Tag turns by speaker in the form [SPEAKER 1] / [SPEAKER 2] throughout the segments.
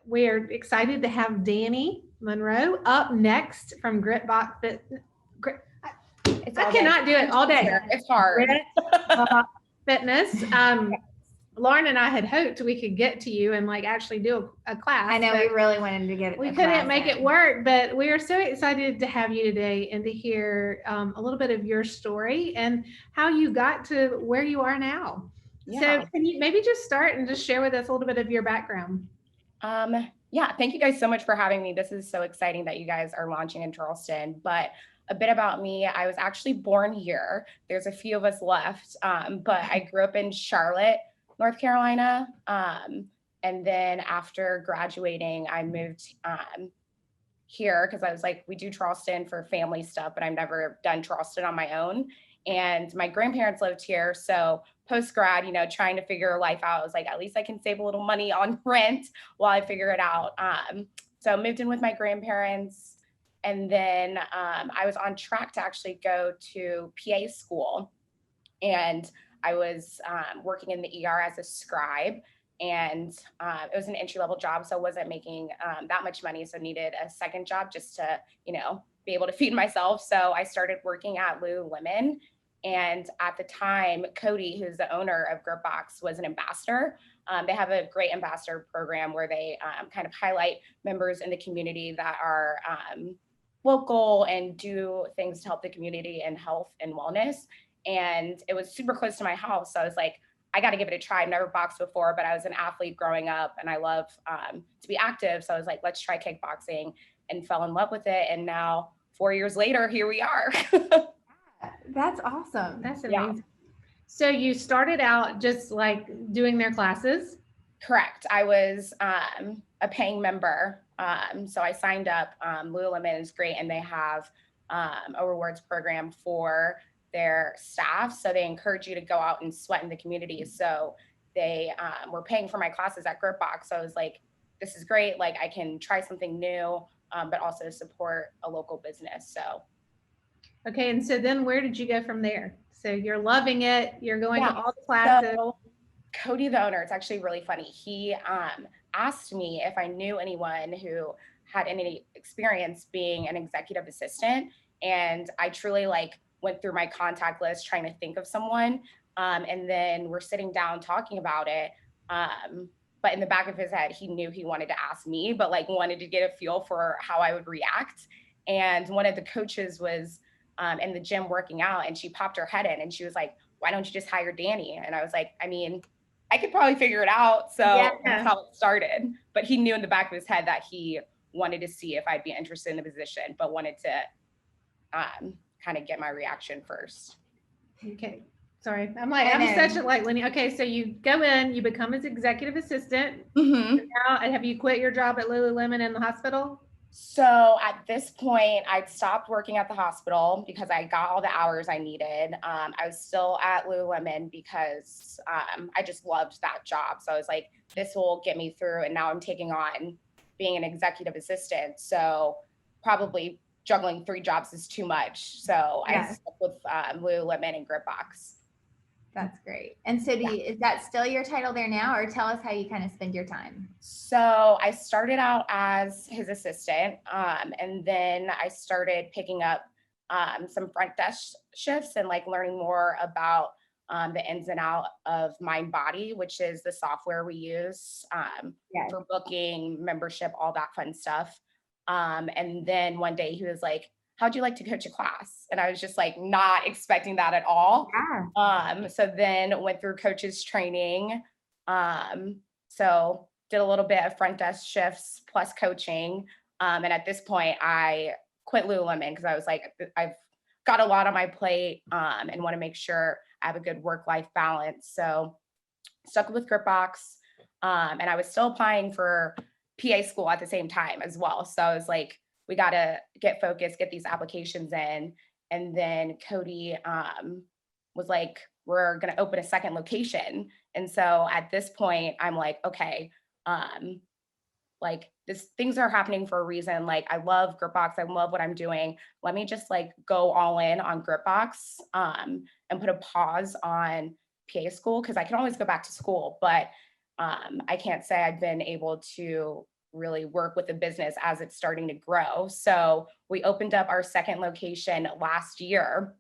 [SPEAKER 1] we're excited to have Dani Monroe up next from Gritbox Fit. I cannot do it all day.
[SPEAKER 2] It's hard.
[SPEAKER 1] Gritbox Fitness. Lauren and I had hoped we could get to you and like actually do a class.
[SPEAKER 3] I know we really wanted to get it.
[SPEAKER 1] We couldn't make it work, but we are so excited to have you today and to hear a little bit of your story and how you got to where you are now. Yeah. So can you maybe just start and just share with us a little bit of your background?
[SPEAKER 2] Yeah, thank you guys so much for having me. This is so exciting that you guys are launching in Charleston, but a bit about me, I was actually born here. There's a few of us left, but I grew up in Charlotte, North Carolina. And then after graduating, I moved here because I was like, we do Charleston for family stuff, but I've never done Charleston on my own. And my grandparents lived here. So post-grad, trying to figure life out, I was like, at least I can save a little money on rent while I figure it out. So I moved in with my grandparents. And then I was on track to actually go to PA school. And I was working in the ER as a scribe, and it was an entry-level job, so I wasn't making that much money, so needed a second job just to, be able to feed myself. So I started working at Lululemon, and at the time, Cody, who's the owner of Gritbox, was an ambassador. They have a great ambassador program where they kind of highlight members in the community that are local and do things to help the community in health and wellness. And it was super close to my house. So I was like, I got to give it a try. I've never boxed before, but I was an athlete growing up and I love to be active. So I was like, let's try kickboxing, and fell in love with it. And now 4 years later, here we are.
[SPEAKER 3] That's awesome.
[SPEAKER 1] That's amazing. Yeah. So you started out just like doing their classes?
[SPEAKER 2] Correct. I was a paying member. So I signed up. Lululemon is great. And they have a rewards program for their staff. So they encourage you to go out and sweat in the community. So they were paying for my classes at Gritbox. So I was like, this is great. Like I can try something new, but also support a local business. So.
[SPEAKER 1] Okay. And so then where did you go from there? So you're loving it. You're going to all the classes.
[SPEAKER 2] So Cody, the owner, it's actually really funny. He asked me if I knew anyone who had any experience being an executive assistant. And I truly went through my contact list trying to think of someone. And then we're sitting down talking about it. But in the back of his head, he knew he wanted to ask me, but wanted to get a feel for how I would react. And one of the coaches was in the gym working out, and she popped her head in and she was like, why don't you just hire Dani? And I was like, I mean, I could probably figure it out. So that's how it started. But he knew in the back of his head that he wanted to see if I'd be interested in the position, but wanted to kind of get my reaction first.
[SPEAKER 1] Okay. Sorry. I'm such a okay. So you go in, you become his executive assistant.
[SPEAKER 2] Mm-hmm.
[SPEAKER 1] Now, have you quit your job at Lululemon in the hospital?
[SPEAKER 2] So at this point, I'd stopped working at the hospital because I got all the hours I needed. I was still at Lululemon because I just loved that job. So I was like, this will get me through. And now I'm taking on being an executive assistant. So probably juggling 3 jobs is too much. So I stuck with Lululemon and Gritbox.
[SPEAKER 3] That's great. And so is that still your title there now, or tell us how you kind of spend your time?
[SPEAKER 2] So I started out as his assistant, and then I started picking up some front desk shifts and learning more about the ins and out of Mind Body, which is the software we use for booking, membership, all that fun stuff. And then one day he was like, how'd you like to coach a class? And I was just not expecting that at all.
[SPEAKER 3] Yeah.
[SPEAKER 2] So then went through coaches training. So did a little bit of front desk shifts plus coaching. And at this point I quit Lululemon because I was like, I've got a lot on my plate and want to make sure I have a good work-life balance. So stuck with Gritbox. And I was still applying for PA school at the same time as well. So I was like, we got to get focused, get these applications in. And then Cody was like, we're going to open a second location. And so at this point, I'm like, okay, things are happening for a reason. I love Gritbox. I love what I'm doing. Let me just go all in on Gritbox and put a pause on PA school, because I can always go back to school, but I can't say I've been able to really work with the business as it's starting to grow. So we opened up our second location last year.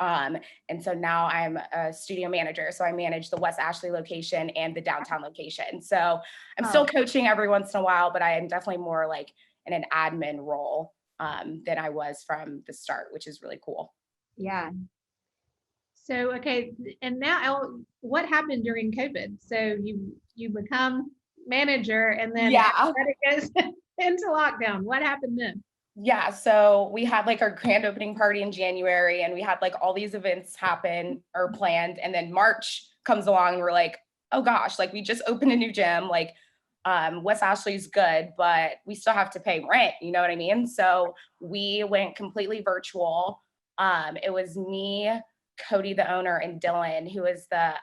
[SPEAKER 2] And so now I'm a studio manager. So I manage the West Ashley location and the downtown location. So I'm still coaching every once in a while, but I am definitely more like in an admin role than I was from the start, which is really cool.
[SPEAKER 3] Yeah.
[SPEAKER 1] So, okay. And now what happened during COVID? So you become manager and then it goes into lockdown. What happened then?
[SPEAKER 2] Yeah, so we had like our grand opening party in January, and we had like all these events happen or planned, and then March comes along and we're like, oh gosh, like we just opened a new gym, like West Ashley's good, but we still have to pay rent, you know what I mean? So we went completely virtual. It was me, Cody, the owner, and Dylan, who is the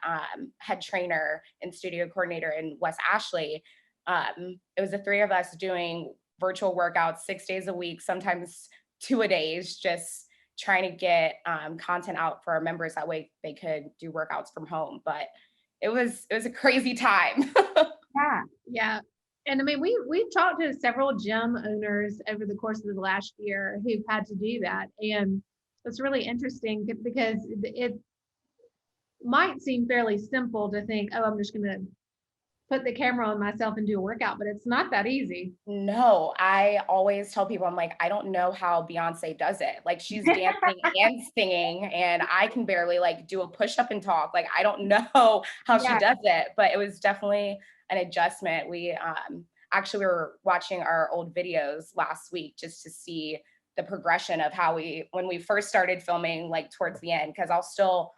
[SPEAKER 2] head trainer and studio coordinator in West Ashley. It was the three of us doing virtual workouts 6 days a week, sometimes 2 a days, just trying to get content out for our members. That way they could do workouts from home. But it was a crazy time.
[SPEAKER 1] Yeah. And I mean, we've talked to several gym owners over the course of the last year who've had to do that. And it's really interesting because it might seem fairly simple to think, oh, I'm just going to put the camera on myself and do a workout, but it's not that easy.
[SPEAKER 2] No, I always tell people, I'm like, I don't know how Beyonce does it. Like she's dancing and singing, and I can barely like do a push up and talk. Like, I don't know how she does it, but it was definitely an adjustment. We actually were watching our old videos last week just to see the progression of how when we first started filming, like towards the end, because I'll still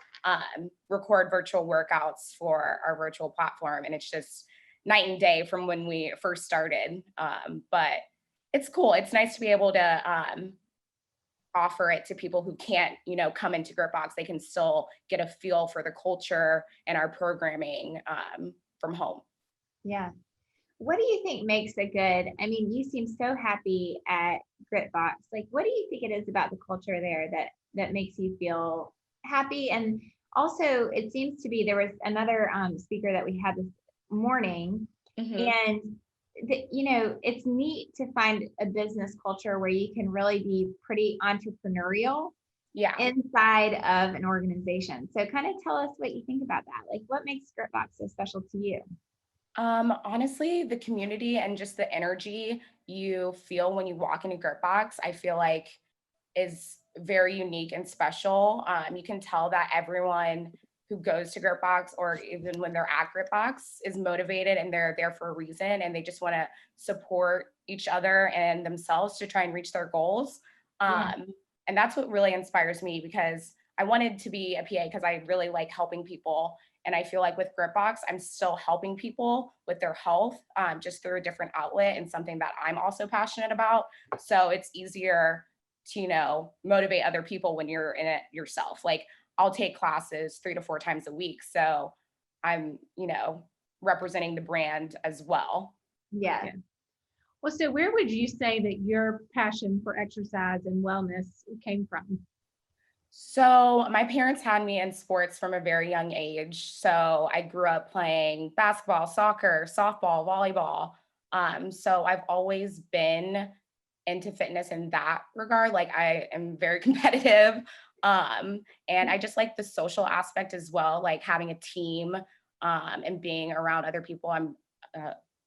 [SPEAKER 2] record virtual workouts for our virtual platform, and it's just night and day from when we first started. But it's cool. It's nice to be able to offer it to people who can't, come into GritBox. They can still get a feel for the culture and our programming from home.
[SPEAKER 3] Yeah. What do you think makes a good, I mean, you seem so happy at GritBox. Like, what do you think it is about the culture there that makes you feel happy? And also, it seems to be, there was another speaker that we had this morning, and it's neat to find a business culture where you can really be pretty entrepreneurial inside of an organization. So kind of tell us what you think about that. Like, what makes GritBox so special to you?
[SPEAKER 2] Honestly, the community and just the energy you feel when you walk into GritBox, I feel like is very unique and special. You can tell that everyone who goes to GritBox, or even when they're at GritBox, is motivated and they're there for a reason, and they just want to support each other and themselves to try and reach their goals. And that's what really inspires me, because I wanted to be a PA because I really like helping people. And I feel like with GritBox, I'm still helping people with their health, just through a different outlet and something that I'm also passionate about. So it's easier to, motivate other people when you're in it yourself. Like, I'll take classes 3 to 4 times a week. So I'm, representing the brand as well.
[SPEAKER 3] Yeah.
[SPEAKER 1] Well, so where would you say that your passion for exercise and wellness came from?
[SPEAKER 2] So my parents had me in sports from a very young age. So I grew up playing basketball, soccer, softball, volleyball. So I've always been into fitness in that regard. Like, I am very competitive. And I just like the social aspect as well, like having a team and being around other people. I'm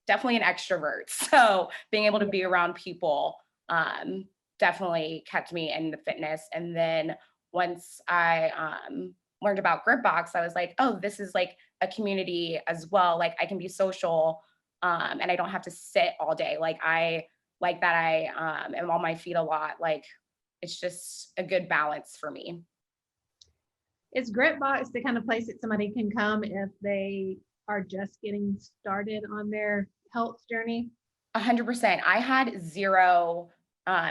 [SPEAKER 2] definitely an extrovert. So being able to be around people definitely kept me in the fitness. And then once I learned about GritBox, I was like, oh, this is like a community as well. Like, I can be social and I don't have to sit all day. Like, I like that I am on my feet a lot. Like, it's just a good balance for me.
[SPEAKER 1] Is GritBox the kind of place that somebody can come if they are just getting started on their health journey?
[SPEAKER 2] 100%. I had zero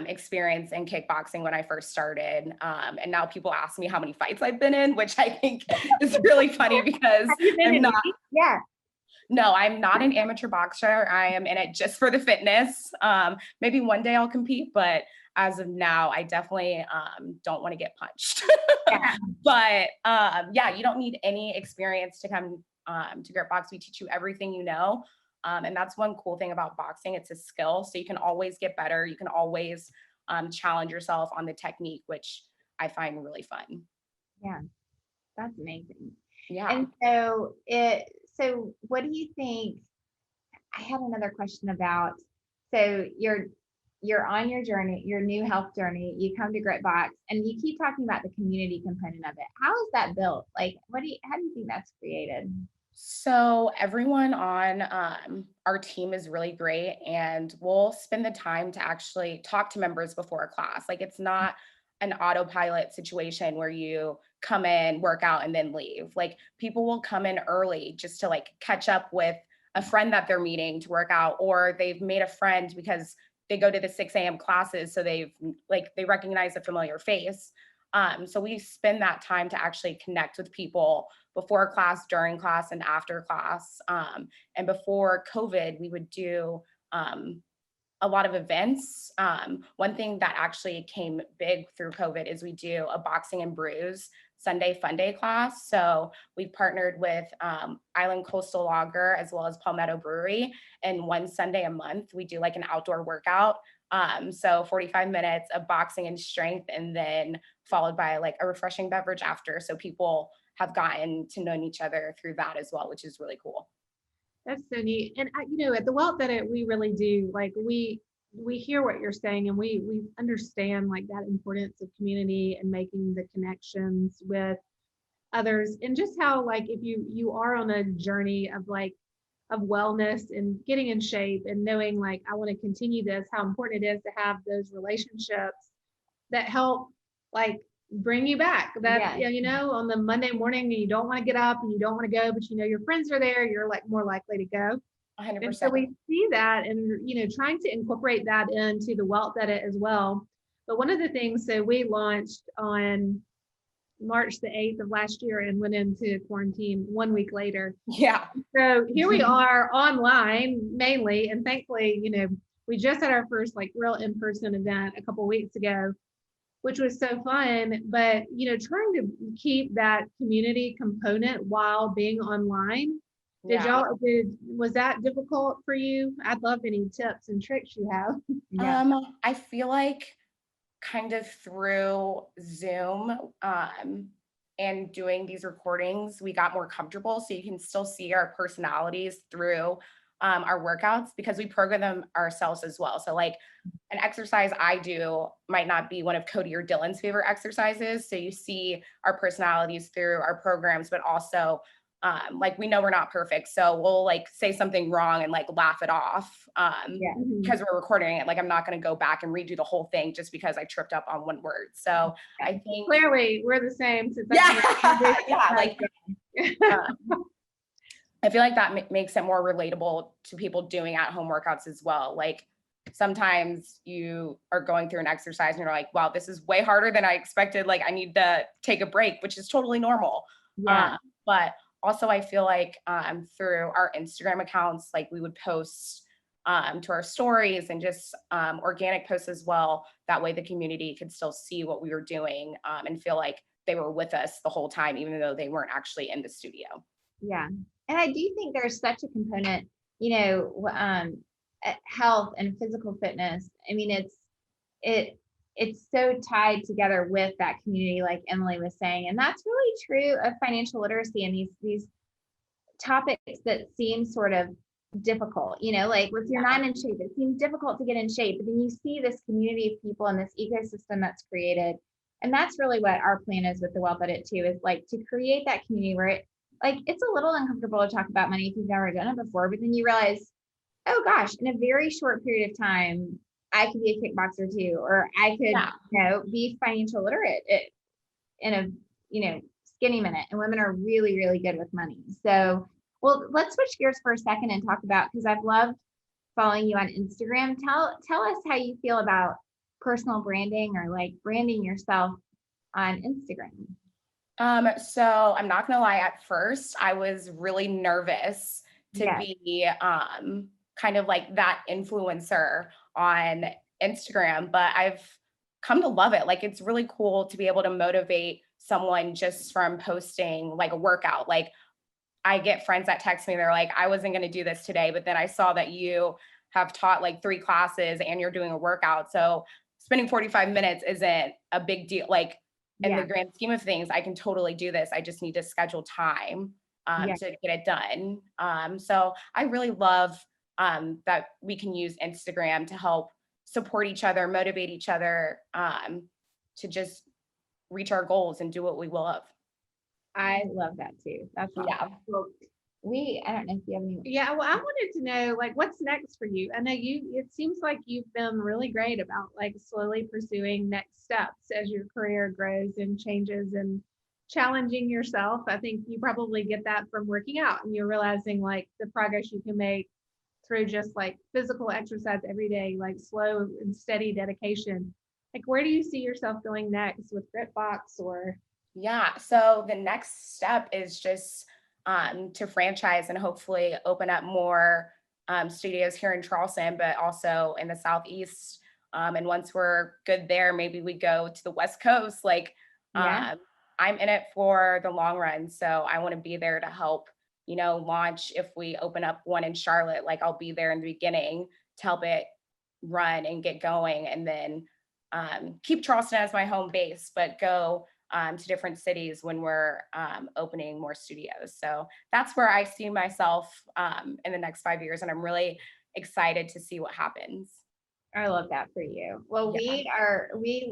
[SPEAKER 2] experience in kickboxing when I first started. And now people ask me how many fights I've been in, which I think is really funny because I'm not.
[SPEAKER 3] Yeah.
[SPEAKER 2] No, I'm not an amateur boxer. I am in it just for the fitness. Maybe one day I'll compete, but as of now, I definitely don't want to get punched. But you don't need any experience to come to GritBox. We teach you everything you know. And that's one cool thing about boxing. It's a skill. So you can always get better. You can always challenge yourself on the technique, which I find really fun.
[SPEAKER 3] Yeah, that's amazing.
[SPEAKER 2] Yeah.
[SPEAKER 3] And so what do you think? I had another question about, so you're on your journey, your new health journey, you come to GritBox and you keep talking about the community component of it. How is that built? Like, how do you think that's created?
[SPEAKER 2] So everyone on our team is really great, and we'll spend the time to actually talk to members before a class. Like, it's not an autopilot situation where you come in, work out, and then leave. Like, people will come in early just to like catch up with a friend that they're meeting to work out, or they've made a friend because they go to the 6 a.m. classes. So they recognize a familiar face. So we spend that time to actually connect with people before class, during class, and after class. And before COVID, we would do a lot of events. One thing that actually came big through COVID is we do a boxing and brews Sunday fun day class. So we've partnered with Island Coastal Lager as well as Palmetto Brewery. And one Sunday a month, we do like an outdoor workout. So 45 minutes of boxing and strength, and then followed by like a refreshing beverage after. So people have gotten to know each other through that as well, which is really cool.
[SPEAKER 1] That's so neat. And at the Wealth Edit, we really do like we hear what you're saying, and we understand like that importance of community and making the connections with others, and just how like if you are on a journey of wellness and getting in shape and knowing like I want to continue this, how important it is to have those relationships that help like bring you back. That on the Monday morning you don't want to get up and you don't want to go, but your friends are there, you're like more likely to go.
[SPEAKER 2] 100%.
[SPEAKER 1] And so we see that, and trying to incorporate that into the Wealth Edit as well. But one of the things, so we launched on March the 8th of last year and went into quarantine 1 week later.
[SPEAKER 2] Yeah.
[SPEAKER 1] So here we are online mainly, and thankfully, we just had our first like real in-person event a couple of weeks ago, which was so fun. But trying to keep that community component while being online. Was that difficult for you? I'd love any tips and tricks you have.
[SPEAKER 2] I feel like kind of through Zoom and doing these recordings, we got more comfortable. So you can still see our personalities through our workouts because we program them ourselves as well. So like an exercise I do might not be one of Cody or Dylan's favorite exercises. So you see our personalities through our programs, but also like we know we're not perfect. So we'll like say something wrong and like laugh it off because we're recording it. Like I'm not going to go back and redo the whole thing just because I tripped up on one word. So I think
[SPEAKER 1] clearly we're the same.
[SPEAKER 2] Like I feel like that makes it more relatable to people doing at-home workouts as well. Like sometimes you are going through an exercise and you're like, wow, this is way harder than I expected. Like I need to take a break, which is totally normal. But also I feel like through our Instagram accounts, like we would post to our stories and just organic posts as well. That way the community could still see what we were doing and feel like they were with us the whole time, even though they weren't actually in the studio.
[SPEAKER 3] Yeah. And I do think there's such a component, health and physical fitness. I mean, it's so tied together with that community, like Emily was saying. And that's really true of financial literacy and these topics that seem sort of difficult, like if you're not in shape, it seems difficult to get in shape, but then you see this community of people and this ecosystem that's created. And that's really what our plan is with the Wealth Edit too, is like to create that community where it's a little uncomfortable to talk about money if you've never done it before, but then you realize, oh gosh, in a very short period of time, I could be a kickboxer too, or I could, be financial literate in a, skinny minute. And women are really, really good with money. So, well, let's switch gears for a second and talk about, because I've loved following you on Instagram. Tell us how you feel about personal branding or like branding yourself on Instagram.
[SPEAKER 2] So I'm not gonna lie, at first I was really nervous to be kind of like that influencer on Instagram, but I've come to love it. Like it's really cool to be able to motivate someone just from posting like a workout. Like I get friends that text me, they're like, I wasn't going to do this today, but then I saw that you have taught like 3 classes and you're doing a workout. So spending 45 minutes isn't a big deal. Like in the grand scheme of things, I can totally do this. I just need to schedule time to get it done. So I really love that we can use Instagram to help support each other, motivate each other to just reach our goals and do what we love.
[SPEAKER 3] I love that too. That's awesome.
[SPEAKER 2] Yeah.
[SPEAKER 3] Well, I don't know if you have any.
[SPEAKER 1] Yeah, well, I wanted to know, like, what's next for you? I know it seems like you've been really great about like slowly pursuing next steps as your career grows and changes and challenging yourself. I think you probably get that from working out and you're realizing like the progress you can make through just like physical exercise every day, like slow and steady dedication. Like, where do you see yourself going next with GritBox or?
[SPEAKER 2] Yeah, so the next step is just to franchise and hopefully open up more studios here in Charleston, but also in the Southeast. And once we're good there, maybe we go to the West Coast. Like, I'm in it for the long run. So I want to be there to help, launch if we open up one in Charlotte. Like, I'll be there in the beginning to help it run and get going, and then keep Charleston as my home base, but go to different cities when we're opening more studios. So that's where I see myself in the next 5 years. And I'm really excited to see what happens.
[SPEAKER 3] I love that for you. Well, we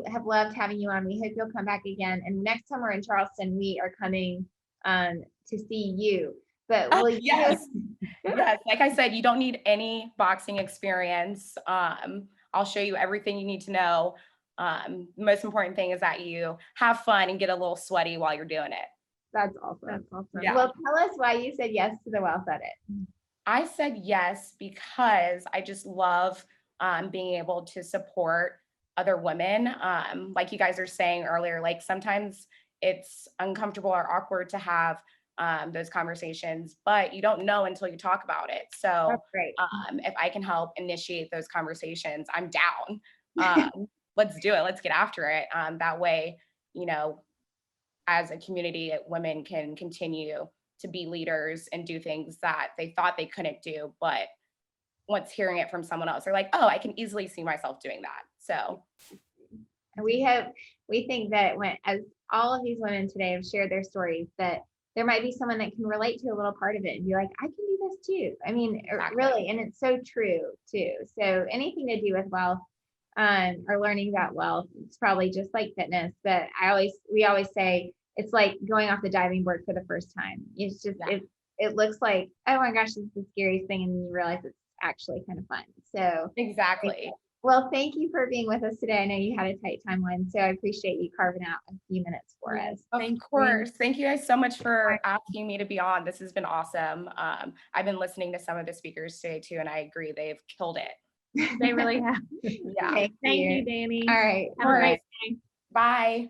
[SPEAKER 3] have loved having you on. We hope you'll come back again. And next time we're in Charleston, we are coming to see you. But will you?
[SPEAKER 2] Yes. Yes. Like I said, you don't need any boxing experience. I'll show you everything you need to know. The most important thing is that you have fun and get a little sweaty while you're doing it.
[SPEAKER 3] That's awesome.
[SPEAKER 1] That's awesome.
[SPEAKER 2] Yeah.
[SPEAKER 3] Well, tell us why you said yes to the Well Said It.
[SPEAKER 2] I said yes because I just love being able to support other women. Like you guys are saying earlier, like sometimes it's uncomfortable or awkward to have those conversations, but you don't know until you talk about it. So
[SPEAKER 3] That's great.
[SPEAKER 2] If I can help initiate those conversations, I'm down. Let's do it. Let's get after it. That way, as a community, women can continue to be leaders and do things that they thought they couldn't do. But once hearing it from someone else, they're like, oh, I can easily see myself doing that. So
[SPEAKER 3] we think that as all of these women today have shared their stories, that there might be someone that can relate to a little part of it and be like, I can do this too. I mean, exactly. Really, and it's so true too. So anything to do with wealth or learning about wealth, it's probably just like fitness. But we always say it's like going off the diving board for the first time. It's just it looks like, oh my gosh, this is the scariest thing, and then you realize it's actually kind of fun. So
[SPEAKER 2] exactly.
[SPEAKER 3] Well, thank you for being with us today. I know you had a tight timeline, so I appreciate you carving out a few minutes for us.
[SPEAKER 2] Of course. Thank you guys so much for asking me to be on. This has been awesome. I've been listening to some of the speakers today too, and I agree, they've killed it.
[SPEAKER 1] They really have.
[SPEAKER 2] Yeah.
[SPEAKER 1] Thank you, Dani.
[SPEAKER 3] All right.
[SPEAKER 1] Have a great day.
[SPEAKER 2] Bye.